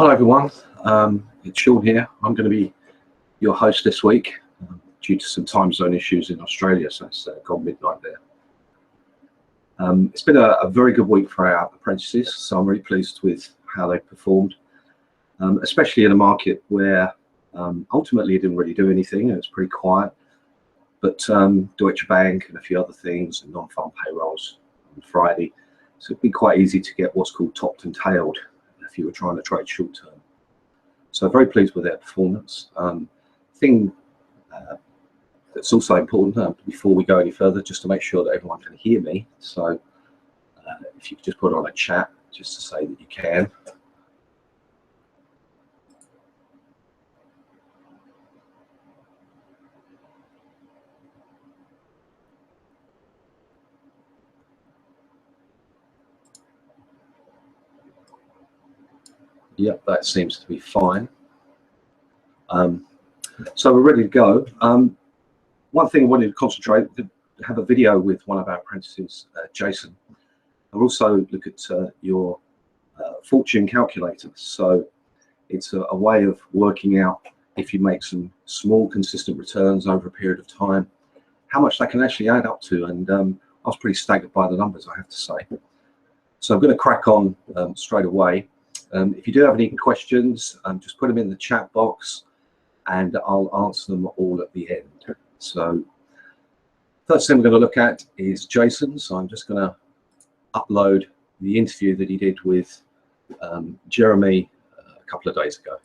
Hello everyone, it's Sean here. I'm going to be your host this week due to some time zone issues in Australia, so it's gone midnight there. It's been a very good week for our apprentices, so I'm really pleased with how they've performed, especially in a market where ultimately it didn't really do anything and it's pretty quiet, but Deutsche Bank and a few other things and non-farm payrolls on Friday, so it'd be quite easy to get what's called topped and tailed if you were trying to trade short term. So very pleased with their performance. Thing that's also important before we go any further, just to make sure that everyone can hear me. So if you could just put on a chat just to say that you can. Yep, that seems to be fine. So we're ready to go. One thing I wanted to concentrate, have a video with one of our apprentices, Jason. I'll also look at your fortune calculator. So it's a way of working out, if you make some small consistent returns over a period of time, how much that can actually add up to. And I was pretty staggered by the numbers, I have to say. So I'm going to crack on straight away. If you do have any questions, just put them in the chat box and I'll answer them all at the end. So first thing we're going to look at is Jason. So I'm just going to upload the interview that he did with Jeremy a couple of days ago.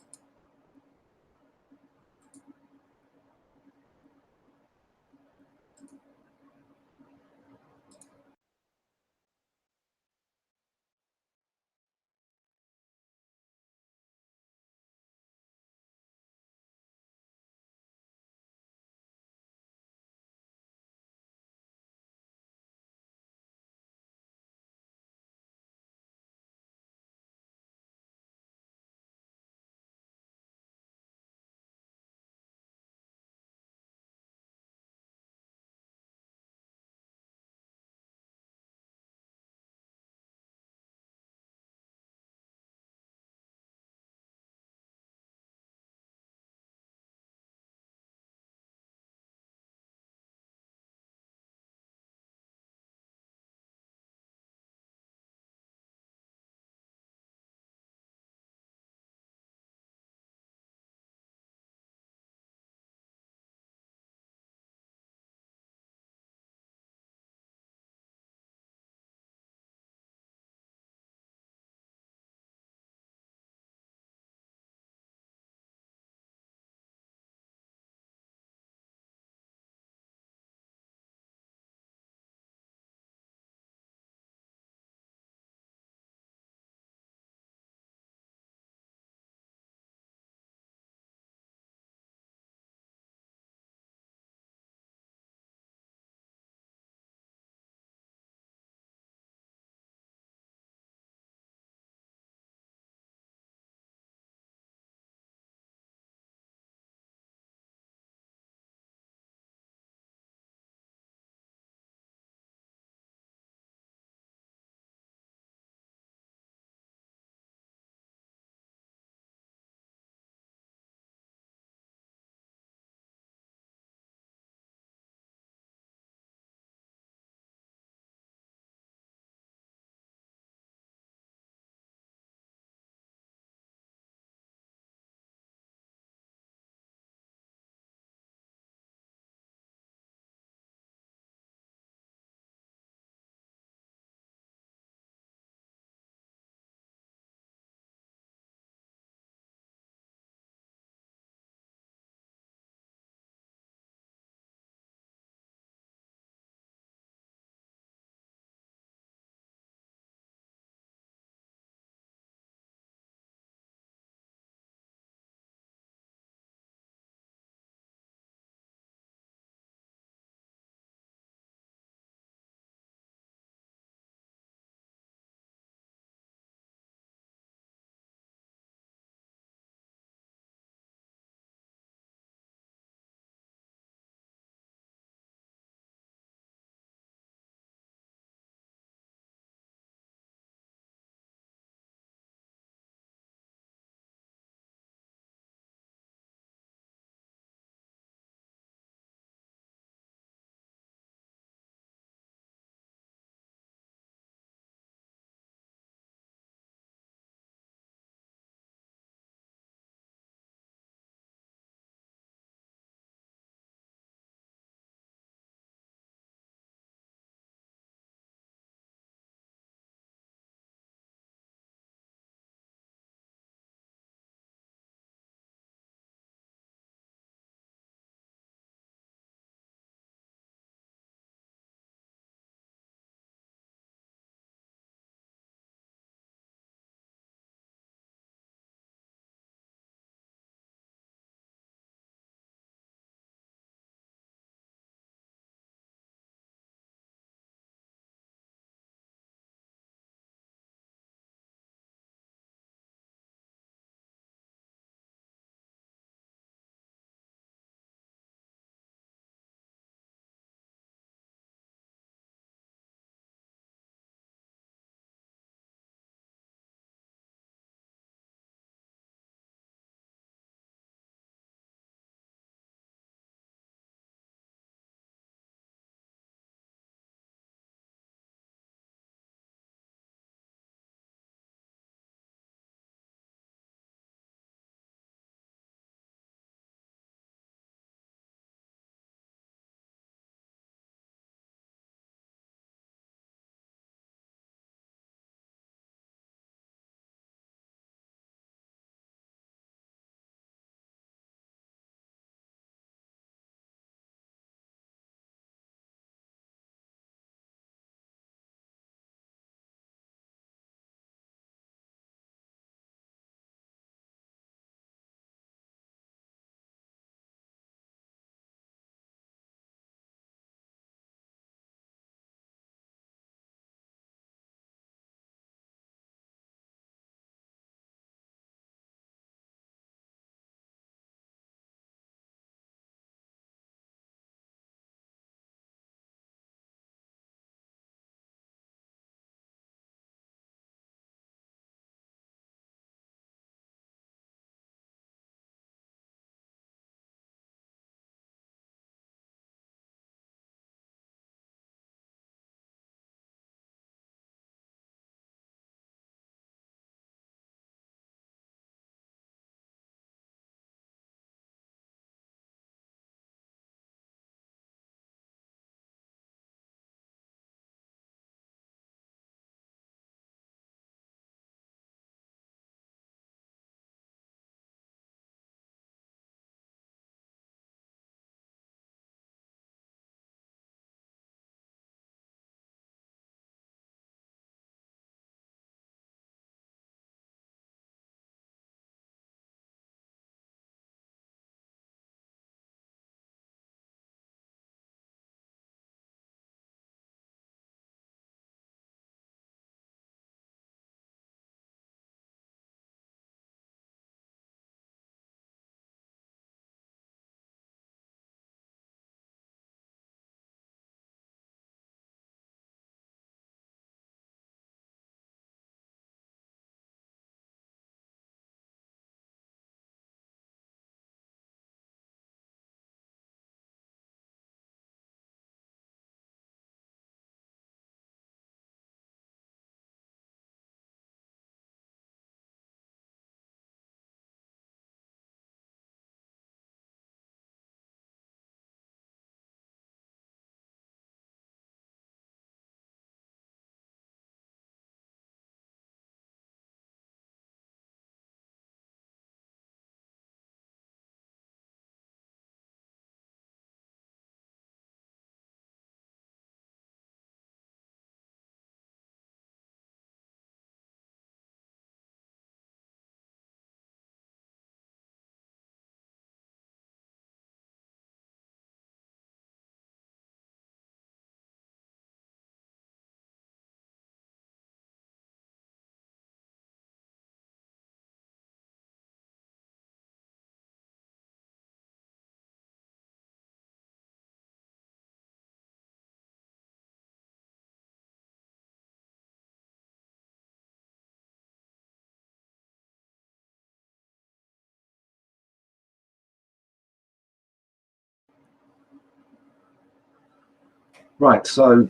Right, so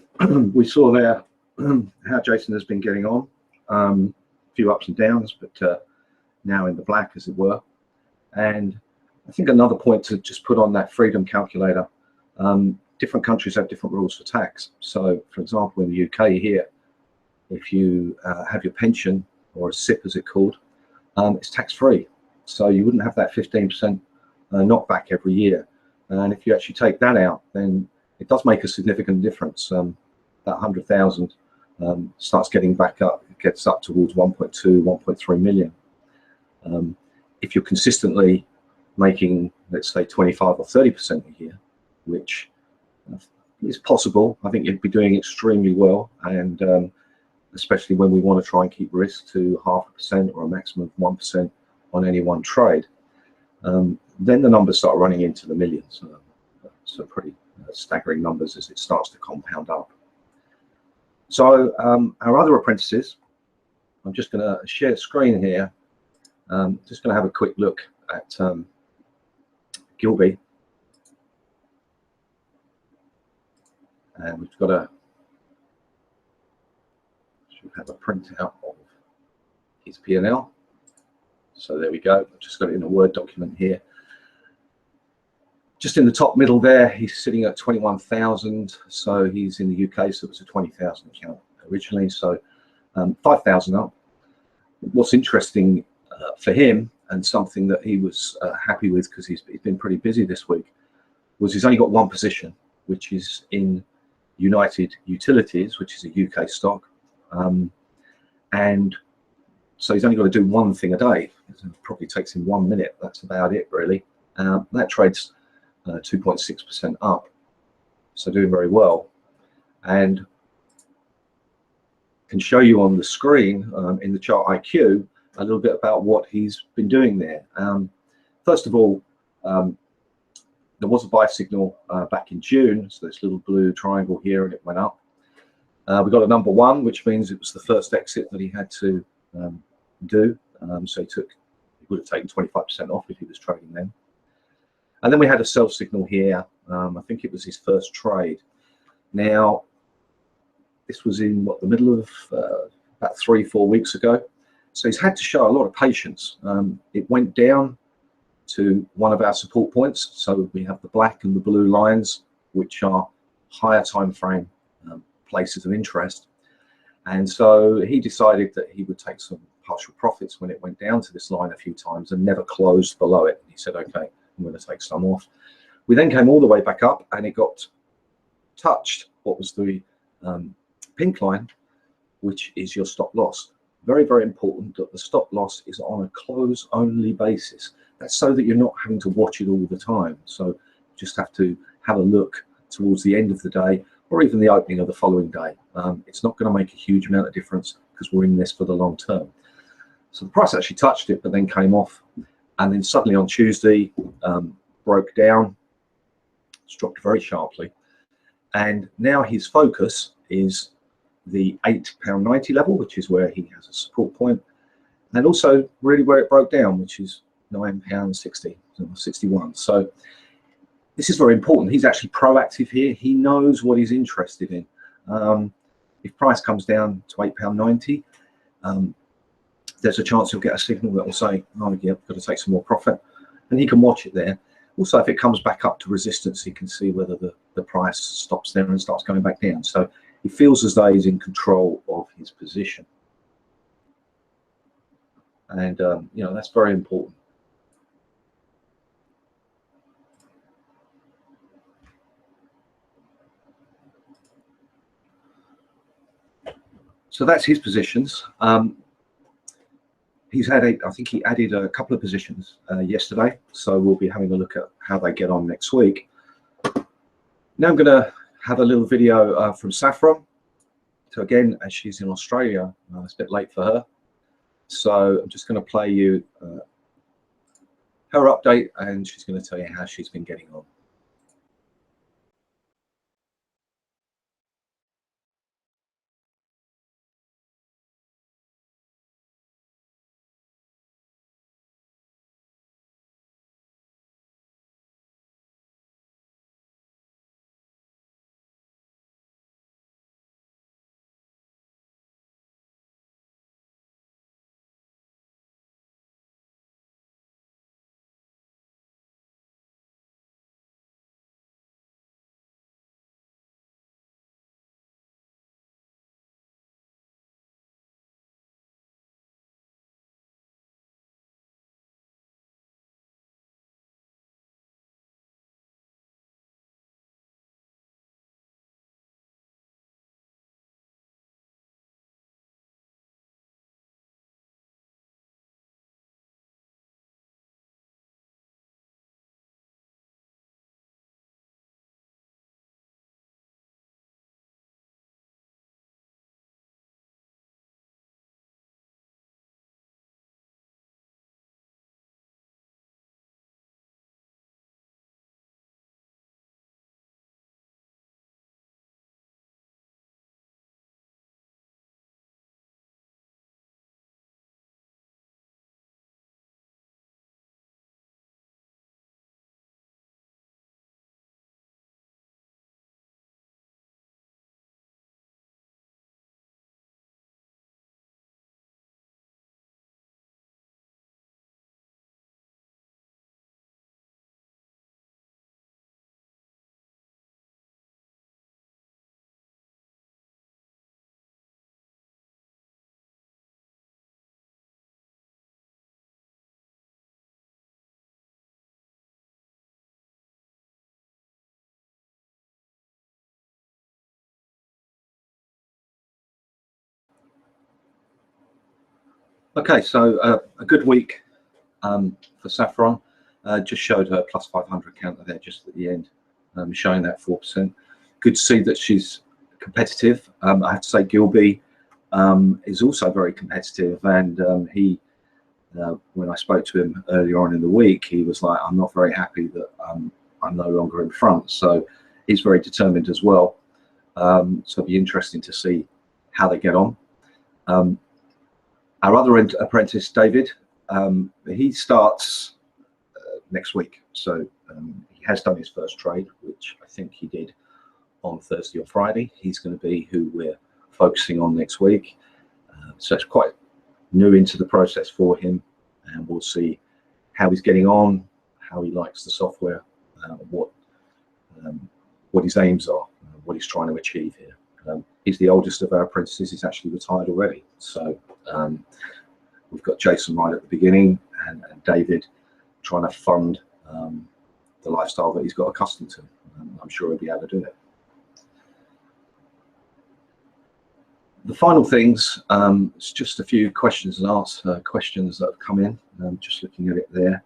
we saw there how Jason has been getting on. A few ups and downs, but now in the black, as it were. And I think another point to just put on that freedom calculator, different countries have different rules for tax. So, for example, in the UK here, if you have your pension, or a SIP as it's called, it's tax-free. So you wouldn't have that 15% knockback every year. And if you actually take that out, then it does make a significant difference. That 100,000 starts getting back up, it gets up towards 1.2, 1.3 million. If you're consistently making, let's say, 25 or 30% a year, which is possible, I think you'd be doing extremely well. And especially when we want to try and keep risk to 0.5% or a maximum of 1% on any one trade, then the numbers start running into the millions. So pretty staggering numbers as it starts to compound up. So our other apprentices, I'm just going to share screen here. Just going to have a quick look at Gilby. And we've got a, should have a printout of his P&L. So there we go. I've just got it in a Word document here. Just in the top middle there, he's sitting at 21,000. So he's in the UK, so it was a 20,000 account originally. So 5,000 up. What's interesting for him, and something that he was happy with because he's been pretty busy this week, was he's only got one position, which is in United Utilities, which is a UK stock. And so he's only got to do one thing a day. It probably takes him 1 minute. That's about it, really. That trades 2.6% up, so doing very well. And can show you on the screen in the chart IQ a little bit about what he's been doing there. First of all, there was a buy signal back in June, so this little blue triangle here, and it went up. We got a number one, which means it was the first exit that he had to do. So he would have taken 25% off if he was trading then. And then we had a sell signal here. I think it was his first trade. Now, this was in what, the middle of about 3-4 weeks ago. So he's had to show a lot of patience. It went down to one of our support points. So we have the black and the blue lines, which are higher time frame places of interest. And so he decided that he would take some partial profits when it went down to this line a few times and never closed below it. He said, okay, I'm going to take some off. We then came all the way back up and it got touched what was the pink line, which is your stop loss. Very, very important that the stop loss is on a close only basis. That's so that you're not having to watch it all the time. So you just have to have a look towards the end of the day or even the opening of the following day. It's not going to make a huge amount of difference because we're in this for the long term. So the price actually touched it, but then came off. And then suddenly on Tuesday, broke down, it's dropped very sharply. And now his focus is the £8.90 level, which is where he has a support point, and also really where it broke down, which is £9.60, 61. So this is very important. He's actually proactive here. He knows what he's interested in. If price comes down to £8.90, there's a chance he'll get a signal that will say, oh yeah, I've got to take some more profit, and he can watch it there. Also, if it comes back up to resistance, he can see whether the price stops there and starts going back down. So he feels as though he's in control of his position. And, you know, that's very important. So that's his positions. He's had I think he added a couple of positions yesterday. So we'll be having a look at how they get on next week. Now I'm going to have a little video from Saffron. So again, as she's in Australia, it's a bit late for her. So I'm just going to play you her update, and she's going to tell you how she's been getting on. Okay, so a good week for Saffron. Just showed her plus 500 counter there just at the end, showing that 4%. Good to see that she's competitive. I have to say Gilby is also very competitive, and when I spoke to him earlier on in the week, he was like, I'm not very happy that I'm no longer in front. So he's very determined as well. So it'll be interesting to see how they get on. Our other apprentice, David, he starts next week. So he has done his first trade, which I think he did on Thursday or Friday. He's going to be who we're focusing on next week. So it's quite new into the process for him, and we'll see how he's getting on, how he likes the software, what his aims are, what he's trying to achieve here. He's the oldest of our apprentices. He's actually retired already. So we've got Jason right at the beginning, and David trying to fund the lifestyle that he's got accustomed to. I'm sure he'll be able to do it. The final things, it's just a few questions and answers, questions that have come in. Just looking at it there.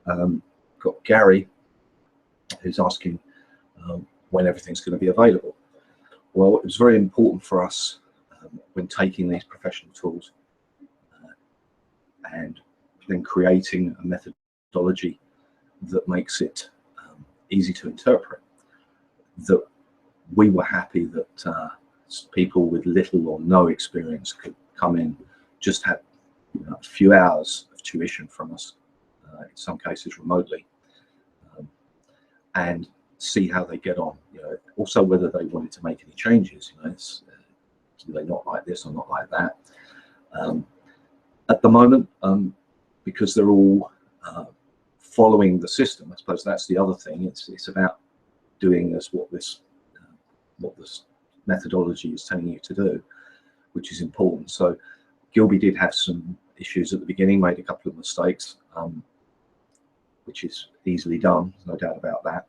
Got Gary, who's asking when everything's going to be available. Well, it was very important for us when taking these professional tools and then creating a methodology that makes it easy to interpret, that we were happy that people with little or no experience could come in, just have a few hours of tuition from us, in some cases remotely, and see how they get on. Also whether they wanted to make any changes. Do they not like this or not like that? At the moment, because they're all following the system, I suppose that's the other thing. It's about doing what this methodology is telling you to do, which is important. So Gilby did have some issues at the beginning, made a couple of mistakes, which is easily done, no doubt about that.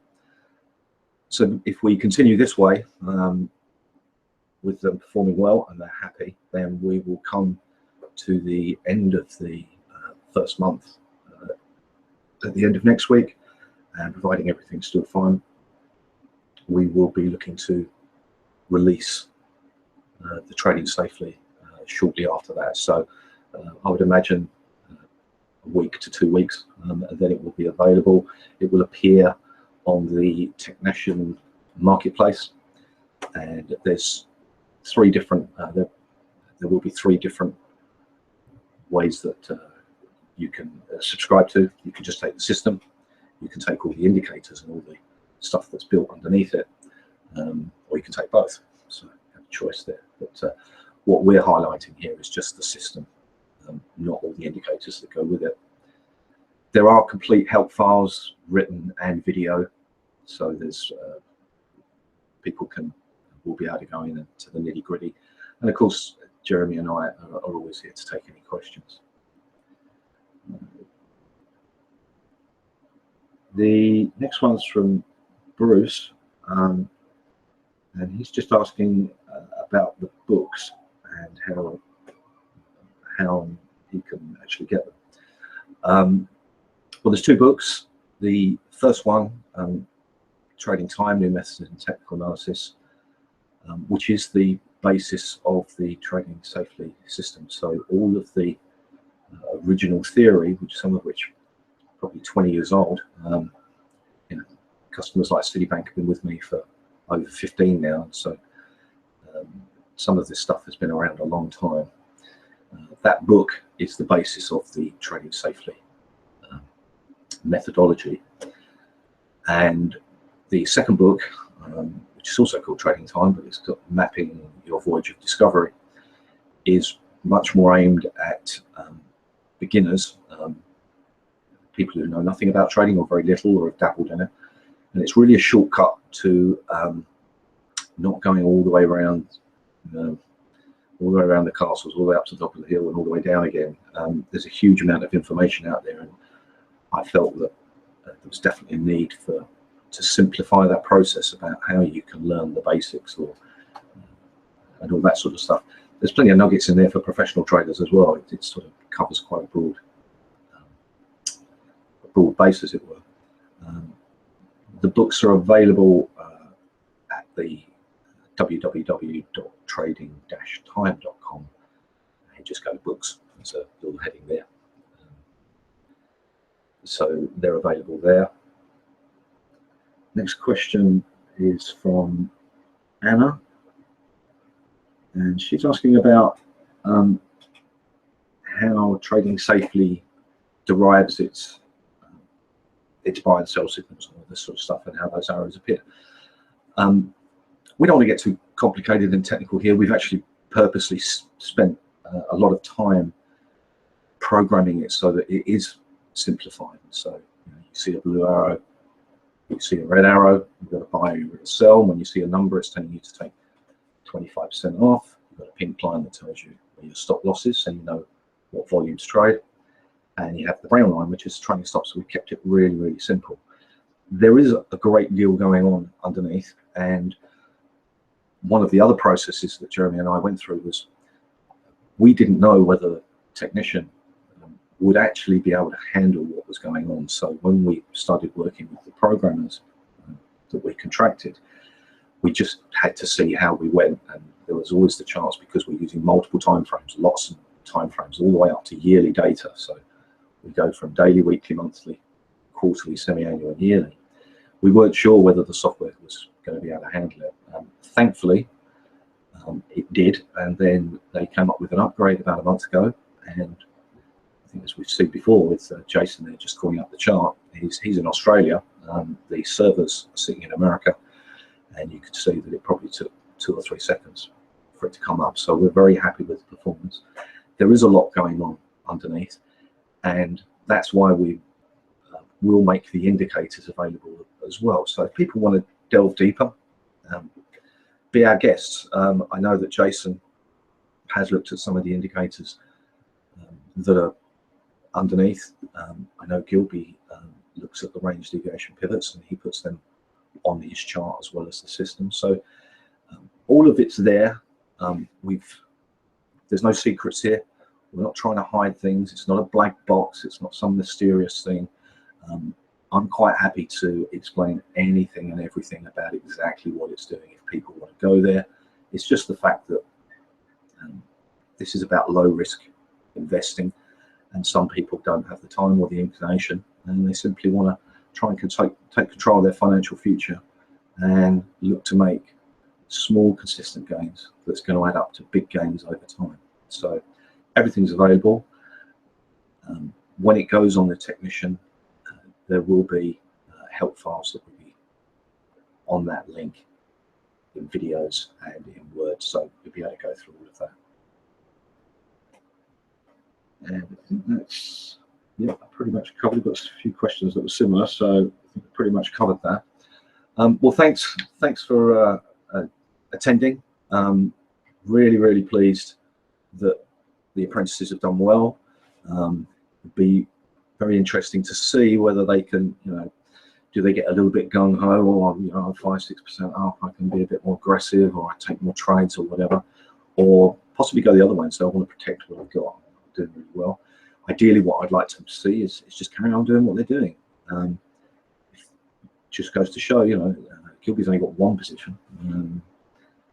So if we continue this way, with them performing well and they're happy, then we will come to the end of the first month at the end of next week, and providing everything's still fine, we will be looking to release the Trading Safely shortly after that. So I would imagine a week to 2 weeks, and then it will be available. It will appear on the Technician marketplace, and there's 3 different there will be 3 different ways that you can subscribe to. You can just take the system, you can take all the indicators and all the stuff that's built underneath it, or you can take both. So you have a choice there. But what we're highlighting here is just the system, not all the indicators that go with it. There are complete help files, written and video, so there's people will be able to go into the nitty-gritty, and of course Jeremy and I are always here to take any questions. The next one's from Bruce, and he's just asking about the books and how he can actually get them. Well, there's 2 books. The first one, Trading Time, New Methods in Technical Analysis, which is the basis of the Trading Safely system. So all of the original theory, some of which probably 20 years old, customers like Citibank have been with me for over 15 now, so some of this stuff has been around a long time. That book is the basis of the Trading Safely methodology. And the second book, which is also called Trading Time, but it's got Mapping Your Voyage of Discovery, is much more aimed at beginners, people who know nothing about trading or very little or have dabbled in it. And it's really a shortcut to not going all the way around, all the way around the castles, all the way up to the top of the hill and all the way down again. There's a huge amount of information out there, and I felt that there was definitely a need to simplify that process about how you can learn the basics and all that sort of stuff. there's plenty of nuggets in there for professional traders as well. It sort of covers quite a broad base, as it were. The books are available at the www.trading-time.com. You just go to books. There's a little heading there. So they're available there. Next question is from Anna, and she's asking about how trading safely derives its buy and sell signals and all this sort of stuff, and how those arrows appear. We don't want to get too complicated and technical here. We've actually purposely spent a lot of time programming it so that it is simplified. So you see a blue arrow, you see a red arrow, you've got to buy or you've got to sell. When you see a number, it's telling you to take 25% off. You've got a pink line that tells you where your stop loss is, so you know what volume to trade. And you have the brown line, which is trading stops. So we kept it really, really simple. There is a great deal going on underneath, and one of the other processes that Jeremy and I went through was we didn't know whether the technician would actually be able to handle what was going on. So when we started working with the programmers that we contracted, we just had to see how we went, and there was always the chance, because we're using multiple timeframes, lots of timeframes, all the way up to yearly data. So we go from daily, weekly, monthly, quarterly, semi-annual, and yearly. We weren't sure whether the software was going to be able to handle it. Thankfully, it did, and then they came up with an upgrade about a month ago. And I think, as we've seen before with Jason there just calling up the chart, he's in Australia. The servers are sitting in America, and you could see that it probably took 2 or 3 seconds for it to come up. So we're very happy with the performance. There is a lot going on underneath, and that's why we will make the indicators available as well. So if people want to delve deeper, be our guests. I know that Jason has looked at some of the indicators that are underneath. I know Gilby looks at the range deviation pivots, and he puts them on his chart as well as the system. So all of it's there. There's no secrets here. We're not trying to hide things. It's not a black box. It's not some mysterious thing. I'm quite happy to explain anything and everything about exactly what it's doing if people want to go there. It's just the fact that this is about low risk investing, and some people don't have the time or the inclination, and they simply want to try and take control of their financial future and look to make small, consistent gains that's going to add up to big gains over time. So everything's available. When it goes on the technician, there will be help files that will be on that link in videos and in Word, so you'll be able to go through all of that. And I think that's, yeah, pretty much covered. We've got a few questions that were similar, so I think we pretty much covered that. Well, thanks for attending. Really, really pleased that the apprentices have done well. It'd be very interesting to see whether they can, do they get a little bit gung-ho, or 5-6% up, I can be a bit more aggressive, or I take more trades or whatever, or possibly go the other way and say I want to protect what I've got. I'm doing really well. Ideally, what I'd like to see is just carry on doing what they're doing. It just goes to show, Gilby's only got one position,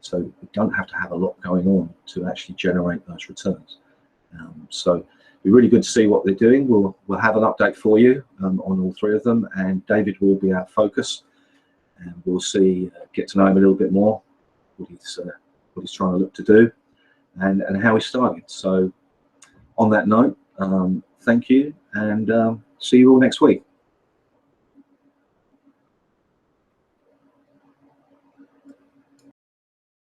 so we don't have to have a lot going on to actually generate those returns. So it'd be really good to see what they're doing. We'll have an update for you on all 3 of them, and David will be our focus, and we'll get to know him a little bit more, what he's trying to look to do, and how he's starting. So on that note, thank you, and see you all next week.